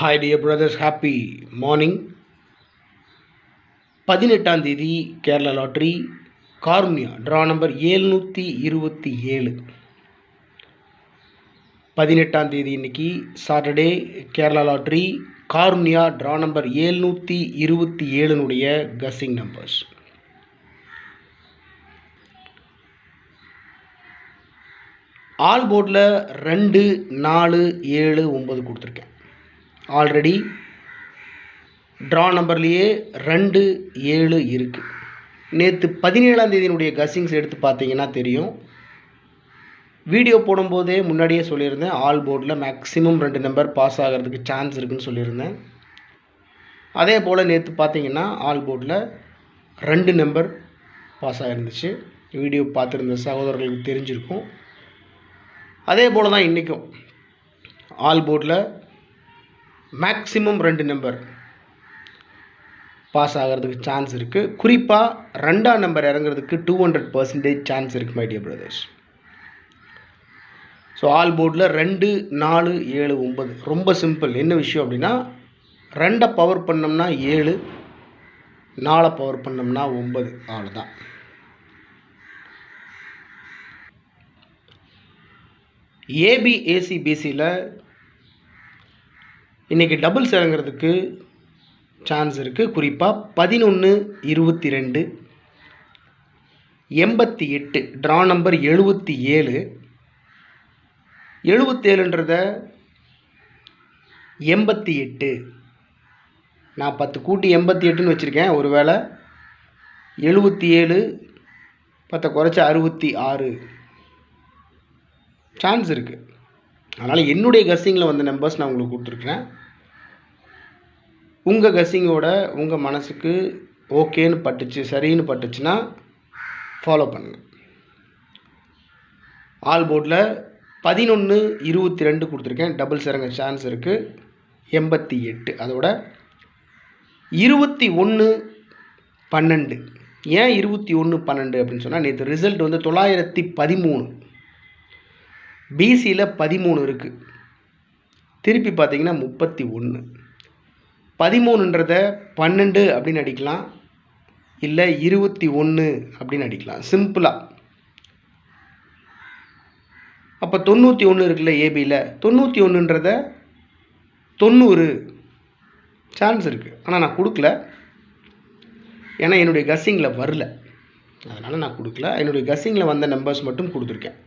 Hi dear brothers, happy morning. 18ஆம் தேதி Kerala lottery cornea draw number 727. 18ஆம் தேதி இன்னைக்கு Saturday Kerala lottery cornea draw number 727 guessing numbers. All போர்டில் 2, 4, 7, 9 கொடுத்துருக்கேன். Already draw நம்பர்லேயே 2, 7 இருக்குது. நேற்று 17ஆம் தேதியினுடைய கஸ்ஸிங்ஸ் எடுத்து பார்த்தீங்கன்னா தெரியும். வீடியோ போடும்போதே முன்னாடியே சொல்லியிருந்தேன், ஆல் போர்டில் மேக்ஸிமம் 2 நம்பர் பாஸ் ஆகிறதுக்கு சான்ஸ் இருக்குதுன்னு சொல்லியிருந்தேன். அதே போல் நேற்று பார்த்தீங்கன்னா ஆல் போர்டில் 2 நம்பர் பாஸ் ஆகிருந்துச்சு. வீடியோ பார்த்துருந்த சகோதரர்களுக்கு தெரிஞ்சிருக்கும். அதே போல் தான் இன்றைக்கும் ஆல் போர்டில் மேக்ஸிமம் 2 நம்பர் பாஸ் ஆகிறதுக்கு சான்ஸ் இருக்குது. குறிப்பாக 2ஆம் நம்பர் இறங்குறதுக்கு 200% சான்ஸ் இருக்குது my dear brothers. So all போர்டில் 2, 4, 7, 9 ரொம்ப சிம்பிள். என்ன விஷயம் அப்படின்னா, 2 பவர் பண்ணோம்னா 7, 4 பவர் பண்ணோம்னா 9, அவ்வளோதான். ஏபி ஏசி பிசியில் இன்றைக்கி டபுள்ஸ் இறங்குறதுக்கு சான்ஸ் இருக்குது. குறிப்பாக 11, 22, 88 ட்ரா நம்பர் 77. 77ன்றத 88 நான் 10 கூட்டி 88ன்னு வச்சுருக்கேன். ஒரு வேளை 77 10 குறைச்சி 66 சான்ஸ் இருக்குது. அதனால் என்னுடைய கஸ்ஸிங்கில் வந்த நம்பர்ஸ் நான் உங்களுக்கு கொடுத்துருக்குறேன். உங்கள் கஸ்ஸிங்கோட உங்கள் மனசுக்கு ஓகேன்னு பட்டுச்சு, சரின்னு பட்டுச்சுன்னா ஃபாலோ பண்ணுங்கள். ஆல் போர்டில் 11, 22 கொடுத்துருக்கேன். டபுள்ஸ் இறங்க சான்ஸ் இருக்குது 88. அதோட 21, 12. ஏன் 21, 12 அப்படின்னு சொன்னால், நேற்று ரிசல்ட் வந்து 913. பிசியில் 13 இருக்குது. திருப்பி பார்த்தீங்கன்னா 31. 13ன்றத 12 அப்படின்னு அடிக்கலாம், இல்லை 21 அப்படின்னு அடிக்கலாம் சிம்பிளாக. அப்போ 91 இருக்குல்ல ஏபியில், 91ன்றத 90 சான்ஸ் இருக்குது. ஆனால் நான் கொடுக்கல, ஏன்னா என்னுடைய கஸ்ஸிங்கில் வரல, அதனால் நான் கொடுக்கல. என்னுடைய கஸ்ஸிங்கில் வந்த நம்பர்ஸ் மட்டும் கொடுத்துருக்கேன்.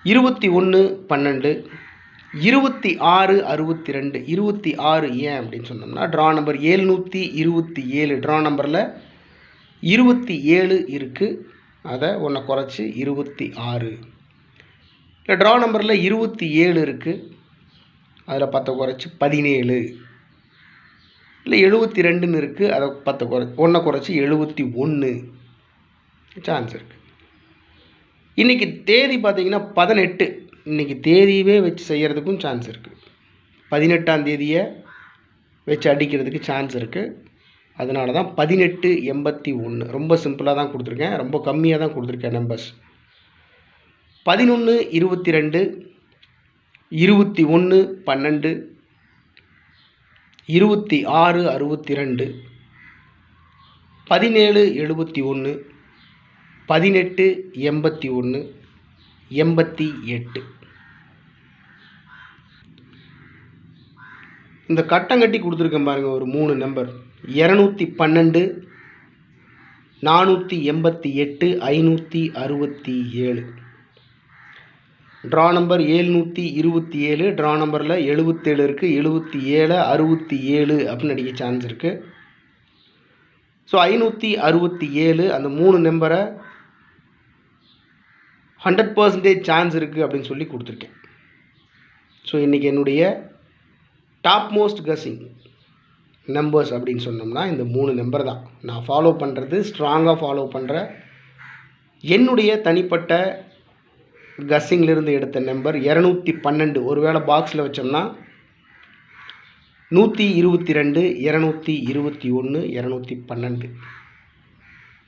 21, 12, 26, 62. 26 ஏன் அப்படின்னு சொன்னோம்னா, ட்ரா நம்பர் 727. ட்ரா நம்பரில் 27 இருக்குது, அதை ஒன்றை குறைச்சி 26. இல்லை ட்ரா நம்பரில் 27 இருக்குது, அதில் 10 குறைச்சி 17. இல்லை 72ன்னு இருக்குது, அதை 10 ஒன்றை குறைச்சி 71 சான்ஸ் இருக்குது. இன்றைக்கி தேதி பார்த்திங்கன்னா 18. இன்றைக்கி தேதியவே வச்சு செய்கிறதுக்கும் சான்ஸ் இருக்குது. 18ஆம் தேதியை வச்சு அடிக்கிறதுக்கு சான்ஸ் இருக்குது. அதனால தான் 18, 81 ரொம்ப சிம்பிளாக தான் கொடுத்துருக்கேன், ரொம்ப கம்மியாக தான் கொடுத்துருக்கேன் நம்பர்ஸ். 11, 22, 21, 12, 26, 62, 17, 71, 18, 81, 88. இந்த கட்டங்கட்டி கொடுத்துருக்கேன் பாருங்கள், ஒரு 3 நம்பர் 212, 488, 567. Draw number 727. ட்ரா நம்பரில் 77 இருக்குது, 77, 67 அப்படின்னு அடிக்க சான்ஸ் இருக்குது. ஸோ 567 அந்த 3 நம்பரை 100% சான்ஸ் இருக்குது அப்படின்னு சொல்லி கொடுத்துருக்கேன். ஸோ இன்றைக்கி என்னுடைய டாப் மோஸ்ட் கஸ்ஸிங் நம்பர்ஸ் அப்படின்னு சொன்னோம்னா இந்த 3 நம்பர் தான். நான் ஃபாலோ பண்ணுறது, ஸ்ட்ராங்காக ஃபாலோ பண்ணுற என்னுடைய தனிப்பட்ட கஸ்ஸிங்கிலிருந்து எடுத்த நம்பர் 212. ஒருவேளை பாக்ஸில் வச்சோம்னா 122, 221, 212.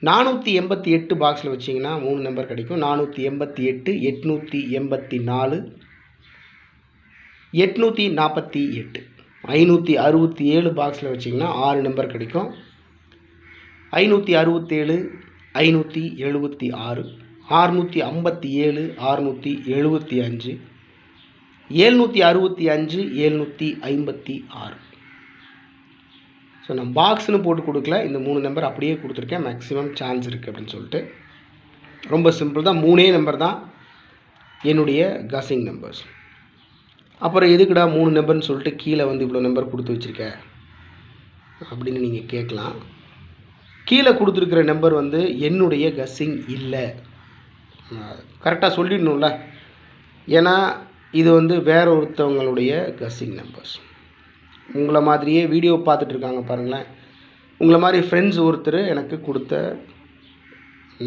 488 பாக்ஸில் வச்சிங்கன்னா 3 நம்பர் கிடைக்கும். 488, 884, 848. 567 பாக்ஸில் வச்சிங்கன்னா 6 நம்பர் கிடைக்கும். 567, 576, 657, 675, 765, 756. ஸோ நான் பாக்ஸ்னு போட்டு கொடுக்கல, இந்த 3 நம்பர் அப்படியே கொடுத்துருக்கேன். மேக்ஸிமம் சான்ஸ் இருக்குது அப்படின்னு சொல்லிட்டு. ரொம்ப சிம்பிள் தான், 3 நம்பர் தான் என்னுடைய கஸிங் நம்பர்ஸ். அப்புறம் எதுக்குடா 3 நம்பர்னு சொல்லிட்டு கீழே வந்து இவ்வளோ நம்பர் கொடுத்து வச்சுருக்க அப்படின்னு நீங்கள் கேட்கலாம். கீழே கொடுத்துருக்கிற நம்பர் வந்து என்னுடைய கஸிங் இல்லை, கரெக்டாக சொல்லிடணும்ல. ஏன்னா இது வந்து வேற ஒருத்தவங்களுடைய கஸிங் நம்பர்ஸ். உங்களை மாதிரியே வீடியோ பார்த்துட்டு இருக்காங்க பாருங்களேன், உங்களை மாதிரி ஃப்ரெண்ட்ஸ் ஒருத்தர் எனக்கு கொடுத்த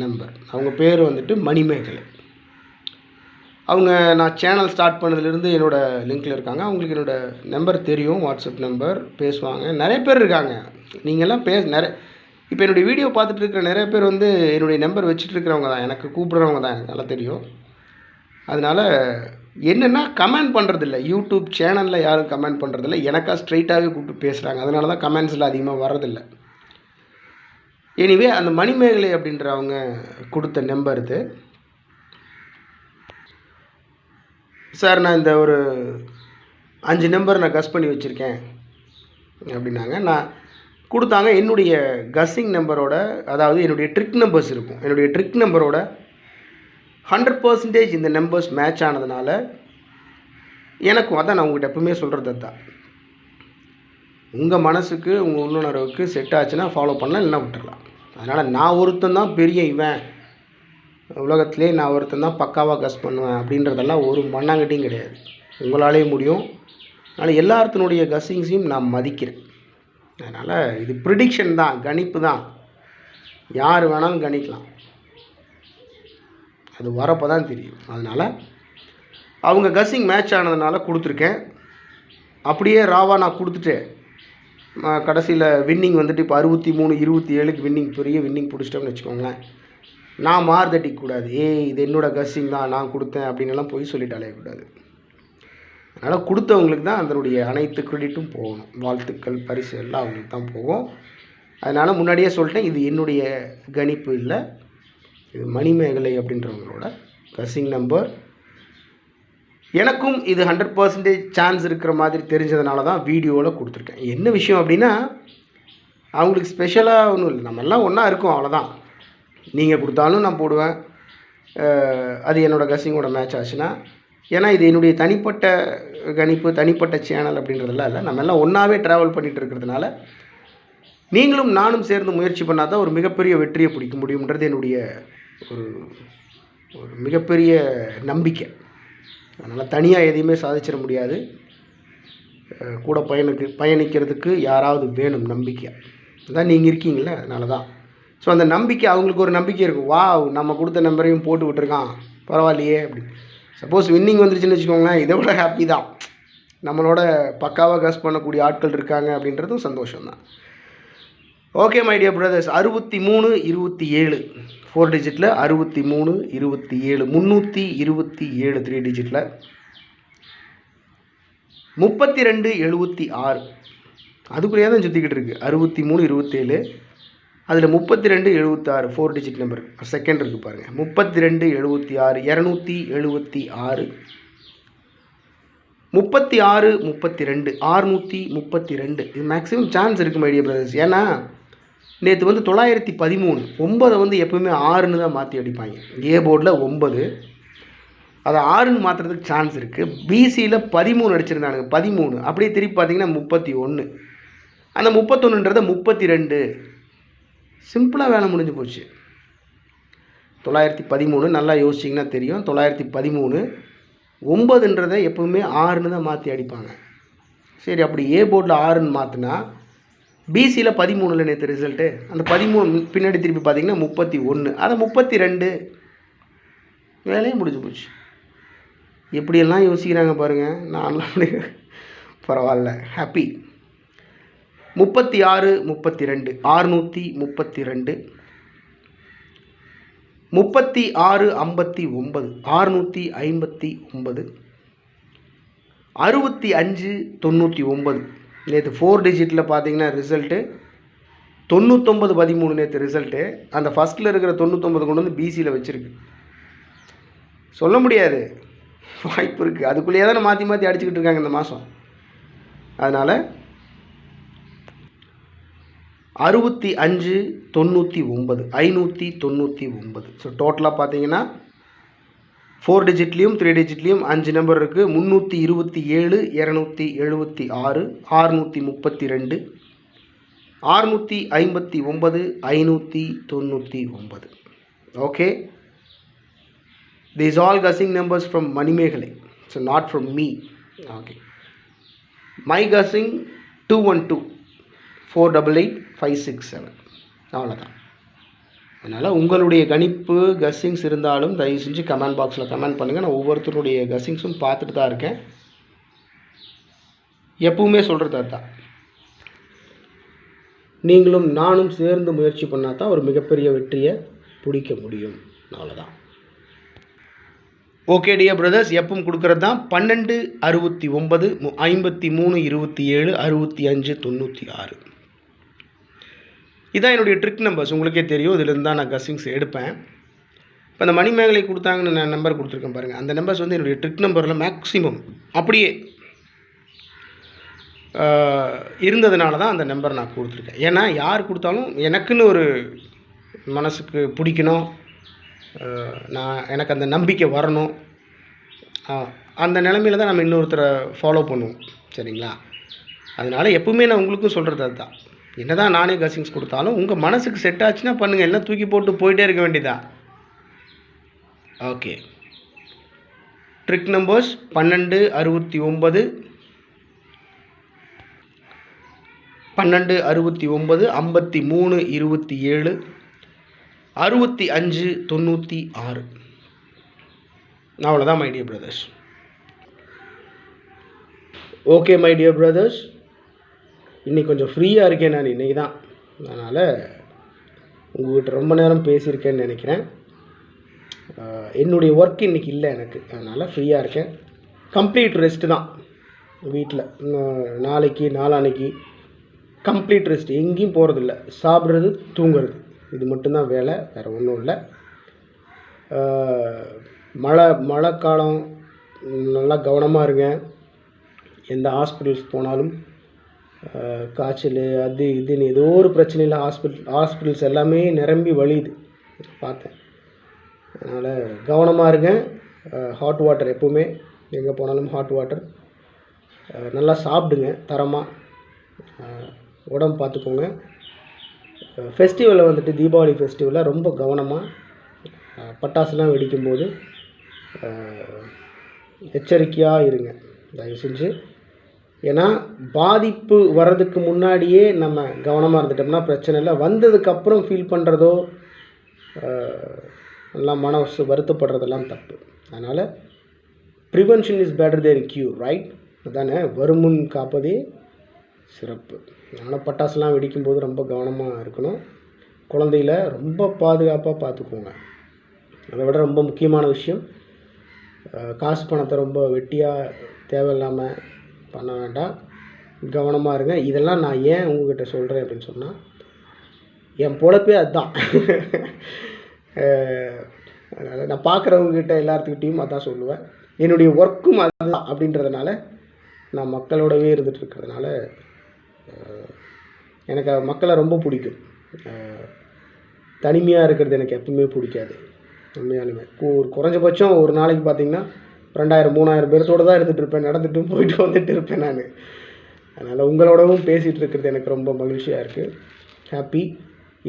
நம்பர். அவங்க பேர் வந்துட்டு மணிமேகலை. அவங்க நான் சேனல் ஸ்டார்ட் பண்ணதுலேருந்து என்னோடய லிங்க்கில் இருக்காங்க. அவங்களுக்கு என்னோடய நம்பர் தெரியும், வாட்ஸ்அப் நம்பர், பேசுவாங்க. நிறைய பேர் இருக்காங்க, நீங்கள்லாம் இப்போ என்னுடைய வீடியோ பார்த்துட்டு இருக்கிற நிறைய பேர் வந்து என்னுடைய நம்பர் வச்சுட்டு இருக்கிறவங்க தான், எனக்கு கூப்பிட்றவங்க தான், எனக்கு நல்லா தெரியும். அதனால் என்னென்னா கமெண்ட் பண்ணுறதில்ல, யூடியூப் சேனலில் யாரும் கமெண்ட் பண்ணுறதில்ல, எனக்கா ஸ்ட்ரைட்டாகவே கூப்பிட்டு பேசுகிறாங்க. அதனால தான் கமெண்ட்ஸில் அதிகமாக வர்றதில்லை. எனிவே அந்த மணிமேகலை அப்படின்றவங்க கொடுத்த நம்பர் இது. சார் நான் இந்த ஒரு 5 நம்பர் நான் கஸ் பண்ணி வச்சுருக்கேன் அப்படின்னாங்க. நான் கொடுத்தாங்க என்னுடைய கஸ்ஸிங் நம்பரோட, அதாவது என்னுடைய ட்ரிக் நம்பர்ஸ் இருக்கும். என்னுடைய ட்ரிக் நம்பரோட 100% இந்த நம்பர்ஸ் மேட்ச் ஆனதுனால எனக்கும், அதான் நான் உங்கள்கிட்ட எப்பவுமே சொல்கிறது தான், உங்கள் மனசுக்கு உங்கள் உள்ளுணர்வுக்கு செட் ஆச்சுன்னா ஃபாலோ பண்ணலாம், இல்லைன்னா விட்டுடலாம். அதனால் நான் ஒருத்தன் தான் பெரிய இவன், உலகத்திலே நான் ஒருத்தன் தான் பக்காவாக கஸ் பண்ணுவேன் அப்படின்றதெல்லாம் ஒரு மண்ணாங்கட்டியும் கிடையாது. உங்களாலேயும் முடியும். அதனால் எல்லாத்தினுடைய கஸ்ஸிங்ஸையும் நான் மதிக்கிறேன். அதனால் இது ப்ரிடிக்ஷன் தான், கணிப்பு தான், யார் வேணாலும் கணிக்கலாம், அது வரப்போ தான் தெரியும். அதனால் அவங்க கஸ்ஸிங் மேட்ச் ஆனதுனால கொடுத்துருக்கேன். அப்படியே ராவாக நான் கொடுத்துட்டு கடைசியில் வின்னிங் வந்துட்டு இப்போ 63-27க்கு வின்னிங், பெரிய வின்னிங் பிடிச்சிட்டோம்னு வச்சுக்கோங்களேன். நான் மார்தட்டிக்கூடாது, இது என்னோடய கஸ்ஸிங் தான், நான் கொடுத்தேன் அப்படின்லாம் போய் சொல்லிட்டு அலையக்கூடாது. அதனால் கொடுத்தவங்களுக்கு தான் அதனுடைய அனைத்து கிரெடிட்டும் போகணும், வாழ்த்துக்கள் பரிசு எல்லாம் அவங்களுக்கு தான் போகும். அதனால் முன்னாடியே சொல்லிட்டேன், இது என்னுடைய கணிப்பு இல்லை, இது மணிமேகலை அப்படின்றவங்களோட கஸ்ஸிங் நம்பர். எனக்கும் இது 100% சான்ஸ் இருக்கிற மாதிரி தெரிஞ்சதுனால தான் வீடியோவில் கொடுத்துருக்கேன். என்ன விஷயம் அப்படின்னா, அவங்களுக்கு ஸ்பெஷலாக ஒன்றும் இல்லை, நம்மெல்லாம் ஒன்றா இருக்கோம், அவ்வளோதான். நீங்கள் கொடுத்தாலும் நான் போடுவேன், அது என்னோடய கஸ்ஸிங்கோட மேட்ச் ஆச்சுன்னா. ஏன்னா இது என்னுடைய தனிப்பட்ட கணிப்பு, தனிப்பட்ட சேனல் அப்படின்றதெல்லாம் இல்லை, நம்ம எல்லாம் ஒன்றாவே ட்ராவல் பண்ணிகிட்டு இருக்கிறதுனால நீங்களும் நானும் சேர்ந்து முயற்சி பண்ணால் தான் ஒரு மிகப்பெரிய வெற்றியை பிடிக்க முடியும்ன்றது என்னுடைய ஒரு மிகப்பெரிய நம்பிக்கை. அதனால் தனியாக எதையுமே சாதிச்சிட முடியாது, கூட பயணிக்கிறதுக்கு யாராவது வேணும், நம்பிக்கை. அதான் நீங்கள் இருக்கீங்களே, அதனால தான். ஸோ அந்த நம்பிக்கை, அவங்களுக்கு ஒரு நம்பிக்கை இருக்கும், வா நம்ம கொடுத்த நம்பரையும் போட்டு விட்டுருக்கான், பரவாயில்லையே அப்படின்னு. சப்போஸ் வின்னிங் வந்துருச்சுன்னு வச்சுக்கோங்களேன், இதை விட ஹாப்பி தான். நம்மளோட பக்காவாக கஸ் பண்ணக்கூடிய ஆட்கள் இருக்காங்க அப்படின்றதும் சந்தோஷம்தான். ஓகே மை டியர் பிரதர்ஸ், 63-27 4 டிஜிட்டில், 63-27 327 3 டிஜிட்டில், 32-76 அதுக்குள்ளேயே தான் சுற்றிக்கிட்டு இருக்குது. 63-27 அதில் 32-76 4 டிஜிட் நம்பர் செகண்ட் இருக்குது பாருங்கள். 32-76 276 36-32 632. இது மேக்ஸிமம் சான்ஸ் இருக்குது மை டியர் பிரதர்ஸ். ஏன்னா நேற்று வந்து 913 9 வந்து எப்போவுமே 6ன்னு தான் மாற்றி அடிப்பாங்க. ஏ போர்டில் 9, அதை 6ன்னு மாற்றுறதுக்கு சான்ஸ் இருக்குது. பிசியில் 13 அடிச்சிருந்தானுங்க, 13 அப்படியே திருப்பி பார்த்தீங்கன்னா 31, அந்த 31ன்றதை 32. சிம்பிளாக வேலை முடிஞ்சு போச்சு. 913 நல்லா யோசிச்சிங்கன்னா தெரியும். 913 9ன்றதை எப்போவுமே 6ன்னு தான் மாற்றி அடிப்பாங்க. சரி, அப்படி ஏ போர்டில் 6ன்னு மாற்றினா பிசியில் 13 நேற்று ரிசல்ட்டு, அந்த 13 பின்னாடி திருப்பி பார்த்தீங்கன்னா 31, அதை 32, வேலையே முடிஞ்சு போச்சு. எப்படியெல்லாம் யோசிக்கிறாங்க பாருங்கள், நான்லாம் பரவாயில்ல, ஹாப்பி. 36-32 632, 36-59 659, 65-99 நேற்று 4 டிஜிட்டில் பார்த்தீங்கன்னா ரிசல்ட்டு 99-13 நேற்று ரிசல்ட்டு. அந்த ஃபஸ்ட்டில் இருக்கிற 99 கொண்டு வந்து பிசியில் வச்சுருக்கு. சொல்ல முடியாது, வாய்ப்பு இருக்குது. அதுக்குள்ளேயே தானே மாற்றி மாற்றி அடிச்சுக்கிட்டு இருக்காங்க இந்த மாதம். அதனால் 65-99 599. ஸோ டோட்டலாக பார்த்தீங்கன்னா 4 டிஜிட்லேயும் 3 டிஜிட்லேயும் 5 நம்பர் இருக்குது. 327, 276, 632, 659, 599. Okay, these all guessing numbers from Manimegalai, so not from me. Okay, my guessing 212 488 567. அவ்வளோதான். அதனால் உங்களுடைய கணிப்பு கஸ்ஸிங்ஸ் இருந்தாலும் தயவு செஞ்சு கமெண்ட் பாக்ஸில் கமெண்ட் பண்ணுங்கள். நான் ஒவ்வொருத்தருடைய கஸ்ஸிங்ஸும் பார்த்துட்டு தான் இருக்கேன். எப்பவுமே சொல்கிறது அதுதான், நீங்களும் நானும் சேர்ந்து முயற்சி பண்ணால் தான் ஒரு மிகப்பெரிய வெற்றியை பிடிக்க முடியும். அவ்வளோதான். ஓகே டியர் பிரதர்ஸ், எப்பவும் கொடுக்குறது தான் 12 69 53 27 65 96. இதான் என்னுடைய ட்ரிக் நம்பர்ஸ். உங்களுக்கே தெரியும், இதிலிருந்து தான் நான் கஸ்ஸிங்ஸ் எடுப்பேன். இப்போ அந்த மணிமேகலை கொடுத்தாங்கன்னு நான் நம்பர் கொடுத்துருக்கேன் பாருங்கள். அந்த நம்பர்ஸ் வந்து என்னுடைய ட்ரிக் நம்பரில் மேக்ஸிமம் அப்படியே இருந்ததுனால தான் அந்த நம்பர் நான் கொடுத்துருக்கேன். ஏன்னா யார் கொடுத்தாலும் எனக்குன்னு ஒரு மனசுக்கு பிடிக்கணும், எனக்கு அந்த நம்பிக்கை வரணும். அந்த நிலைமையில் தான் நம்ம இன்னொருத்தரை ஃபாலோ பண்ணுவோம். சரிங்களா? அதனால் எப்பவுமே நான் உங்களுக்கும் சொல்கிறது அதுதான், என்ன தான் நானே கஸ்ஸிங்ஸ் கொடுத்தாலும் உங்கள் மனசுக்கு செட் ஆச்சுன்னா பண்ணுங்கள், எல்லாம் தூக்கி போட்டு போயிட்டே இருக்க வேண்டியதா. Okay, trick numbers 12 69 12 69 53 27 65 96. அவ்வளோதான் my dear brothers. Okay my dear brothers, இன்றைக்கி கொஞ்சம் ஃப்ரீயாக இருக்கேன் நான் இன்றைக்கி தான். அதனால் உங்கள்கிட்ட ரொம்ப நேரம் பேசியிருக்கேன்னு நினைக்கிறேன். என்னுடைய ஒர்க் இன்றைக்கி இல்லை எனக்கு, அதனால் ஃப்ரீயாக இருக்கேன். கம்ப்ளீட் ரெஸ்ட்டு தான் வீட்டில். நாளைக்கு நாளான்னைக்கு கம்ப்ளீட் ரெஸ்ட், எங்கேயும் போகிறதில்ல. சாப்பிட்றது தூங்குறது, இது மட்டும்தான் வேலை, வேறு ஒன்றும் இல்லை. மழை காலம், நல்லா கவனமாக இருங்க. எந்த ஹாஸ்பிட்டல்ஸ் போனாலும் காய்ச்சல் அது இதுன்னு ஏதோ ஒரு பிரச்சனையில் ஹாஸ்பிட்டல்ஸ் எல்லாமே நிரம்பி வழியுது பார்த்தேன். அதனால் கவனமாக இருங்க. ஹாட் வாட்டர் எப்போவுமே எங்கே போனாலும் ஹாட் வாட்டர். நல்லா சாப்பிடுங்க, தரமாக உடம்பு பார்த்துக்கோங்க. ஃபெஸ்டிவலில் வந்துட்டு தீபாவளி ஃபெஸ்டிவலில் ரொம்ப கவனமாக பட்டாசுலாம் வெடிக்கும்போது எச்சரிக்கையாக இருங்க தயவு செஞ்சு. ஏன்னா பாதிப்பு வர்றதுக்கு முன்னாடியே நம்ம கவனமாக இருந்துட்டோம்னா பிரச்சனை இல்லை. வந்ததுக்கப்புறம் ஃபீல் பண்ணுறதோ எல்லாம் மனசு வருத்தப்படுறதெல்லாம் தப்பு. அதனால் prevention is better than cure, right? அதானே, வருமுன் காப்பதே சிறப்பு. அதனால் பட்டாசுலாம் வெடிக்கும்போது ரொம்ப கவனமாக இருக்கணும். குழந்தையில ரொம்ப பாதுகாப்பாக பார்த்துக்கோங்க. அதை விட ரொம்ப முக்கியமான விஷயம், காசு பணத்தை ரொம்ப வெட்டியாக தேவையில்லாமல் பண்ண வேண்டாம், கவனமாக இருங்க. இதெல்லாம் நான் ஏன் உங்கள்கிட்ட சொல்கிறேன் அப்படின்னு சொன்னால், என் பொழப்பே அதுதான். அதனால் நான் பார்க்குறவங்ககிட்ட எல்லாத்துக்கிட்டையும் அதான் சொல்லுவேன். என்னுடைய ஒர்க்கும் அதுதான் அப்படின்றதுனால நான் மக்களோடவே இருந்துகிட்ருக்கிறதுனால எனக்கு மக்களை ரொம்ப பிடிக்கும். தனிமையாக இருக்கிறது எனக்கு எப்பவுமே பிடிக்காது. உண்மையாலுமே ஒரு குறைஞ்சபட்சம் ஒரு நாளைக்கு பார்த்திங்கன்னா 2000-3000 பேர்த்தோடு தான் இருந்துகிட்ருப்பேன், நடந்துட்டும் போயிட்டு வந்துட்டு இருப்பேன் நான். அதனால் உங்களோடவும் பேசிகிட்டு இருக்கிறது எனக்கு ரொம்ப மகிழ்ச்சியாக இருக்குது, ஹாப்பி.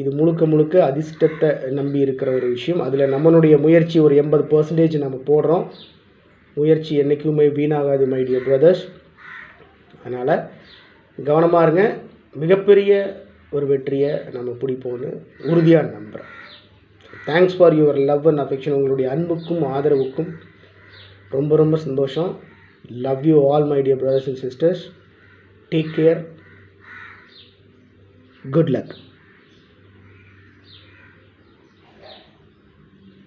இது முழுக்க அதிர்ஷ்டத்தை நம்பி இருக்கிற ஒரு விஷயம். அதில் நம்மளுடைய முயற்சி ஒரு 80% நம்ம போடுறோம். முயற்சி என்றைக்குமே வீணாகாது மை டியர் பிரதர்ஸ். அதனால் கவனமாக இருங்க. மிகப்பெரிய ஒரு வெற்றியை நம்ம பிடிப்போம்னு உறுதியாக நம்புகிறேன். Thanks for your love and affection. உங்களுடைய அன்புக்கும் ஆதரவுக்கும் ரொம்ப சந்தோஷம். Love you all my dear brothers and sisters. Take care. Good luck.